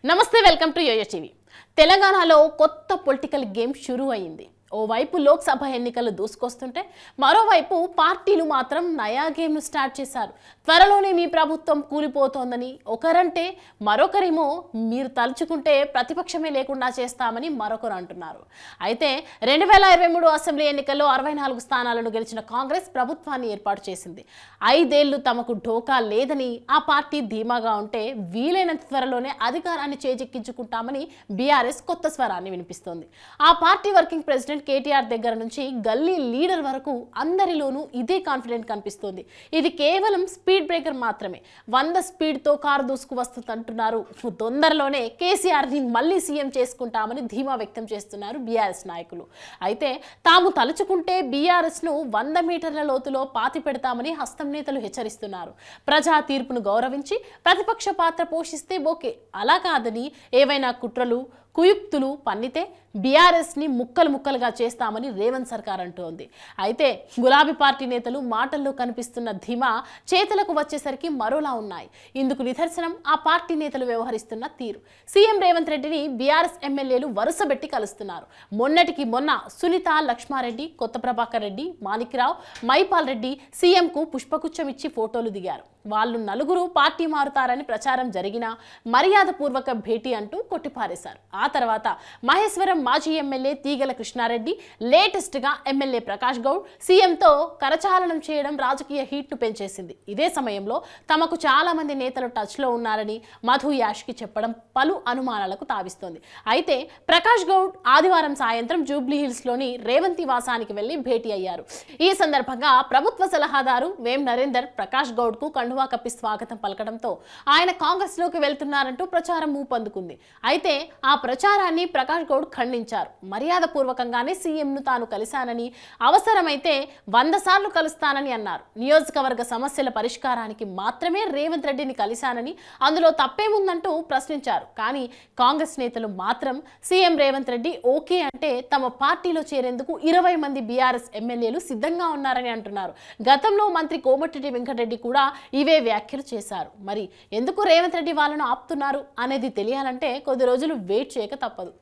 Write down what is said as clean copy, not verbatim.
నమస్తే welcome to yo-yo TV తెలంగాణలో కొత్త పొలిటికల్ గేమ్ షురూ అయింది ఓవైపు లోక్సభ ఎన్నికలు దూసుకొస్తుంటే మరోవైపు పార్టీలు మాత్రం నయా గేమ్ ను స్టార్ట్ చేశారు త్వరలోనే మీ ప్రభుత్వం కూలిపోతోందని ఒకరంటే మరొకరేమో మీరు తలుచుకుంటే ప్రతిపక్షమే లేకుండా చేస్తామని మరొకరు అంటున్నారు అయితే 2023 అసెంబ్లీ ఎన్నికల్లో 64 స్థానాలను గెలిచిన కాంగ్రెస్ ప్రభుత్వాన్ని ఏర్పాటు చేసింది 5 ఏళ్లు తమకు ఢోకా లేదని ఆ పార్టీ ధీమాగా ఉంటే వీలైనంత త్వరలోనే అధికారాన్ని చేజిక్కించుకుంటామని బీఆర్ఎస్ కొత్త స్వరాన్ని వినిపిస్తోంది ఆ పార్టీ వర్కింగ్ ప్రెసిడెంట్ కేటీఆర్ దగ్గర నుంచి గల్లీ లీడర్ వరకు అందరిలోనూ ఇదే కాన్ఫిడెంట్ కనిపిస్తోంది ఇది కేవలం స్పీడ్ బ్రేకర్ మాత్రమే 100 స్పీడ్ తో కారు దూసుకు వస్తుందంటున్నారు తొందరలోనే కేసీఆర్ ని మళ్ళీ సీఎం చేసుకుంటామని ధీమా వ్యక్తం చేస్తున్నారు బీఆర్ఎస్ నాయకులు అయితే తాము తలుచుకుంటే బీఆర్ఎస్ ను 100 మీటర్ల లోతులో పాతి పెడతామని హస్తం నేతలు హెచ్చరిస్తున్నారు ప్రజా తీర్పును గౌరవించి ప్రతిపక్ష పాత్ర పోషిస్తే ఓకే అలా కాదని ఏవైనా కుట్రలు కుయుక్తులు పన్నితే బీఆర్ఎస్ ని ముక్కలు ముక్కలుగా చేస్తామని రేవంత్ సర్కార్ అంటోంది అయితే గులాబీ పార్టీ నేతలు మాటల్లో కనిపిస్తున్న ధీమా చేతులకు వచ్చేసరికి మరోలా ఉన్నాయి ఇందుకు నిదర్శనం ఆ పార్టీ నేతలు వ్యవహరిస్తున్న తీరు సీఎం రేవంత్ రెడ్డిని బీఆర్ఎస్ ఎమ్మెల్యేలు వరుసబెట్టి కలుస్తున్నారు మొన్నటికి మొన్న సునీత లక్ష్మారెడ్డి కొత్త ప్రభాకర్ రెడ్డి మాణిక్రావు మైపాల్ రెడ్డి సీఎం కు పుష్పగుచ్చం ఇచ్చి ఫోటోలు దిగారు వాళ్ళు నలుగురు పార్టీ మారుతారని ప్రచారం జరిగినా మర్యాదపూర్వక భేటీ అంటూ కొట్టిపారేశారు ఆ తర్వాత మహేశ్వరం మాజీ ఎమ్మెల్యే తీగల కృష్ణారెడ్డి లేటెస్ట్ గా ఎమ్మెల్యే ప్రకాష్ గౌడ్ సీఎంతో కరచాలనం చేయడం రాజకీయ హీట్ ను పెంచేసింది ఇదే సమయంలో తమకు చాలా మంది నేతలు టచ్ లో ఉన్నారని మధు యాష్కి చెప్పడం పలు అనుమానాలకు తావిస్తోంది అయితే ప్రకాష్ గౌడ్ ఆదివారం సాయంత్రం జూబ్లీ హిల్స్ లోని రేవంత్ నివాసానికి వెళ్లి భేటీ అయ్యారు ఈ సందర్భంగా ప్రభుత్వ సలహాదారు వేం నరేందర్ ప్రకాష్ గౌడ్ కు కండువా కప్పి స్వాగతం పలకడంతో ఆయన కాంగ్రెస్ లోకి వెళ్తున్నారంటూ ప్రచారం ఊపందుకుంది అయితే ఆ ప్రచారాన్ని ప్రకాష్ గౌడ్ ఖండించారు మర్యాదపూర్వకంగానే సీఎం ను తాను కలిశానని అవసరమైతే 100 సార్లు కలుస్తానని అన్నారు నియోజకవర్గ సమస్యల పరిష్కారానికి మాత్రమే రేవంత్ రెడ్డిని కలిశానని అందులో తప్పేముందంటూ ప్రశ్నించారు కానీ కాంగ్రెస్ నేతలు మాత్రం సీఎం రేవంత్ రెడ్డి ఓకే అంటే తమ పార్టీలో చేరేందుకు 20 మంది బీఆర్ఎస్ ఎమ్మెల్యేలు సిద్ధంగా ఉన్నారని అంటున్నారు గతంలో మంత్రి కోమటిరెడ్డి వెంకటరెడ్డి కూడా ఇవే వ్యాఖ్యలు చేశారు మరి ఎందుకు రేవంత్ రెడ్డి వాళ్ళను ఆపుతున్నారు అనేది తెలియాలంటే కొద్ది రోజులు వెయిట్ చేయక తప్పదు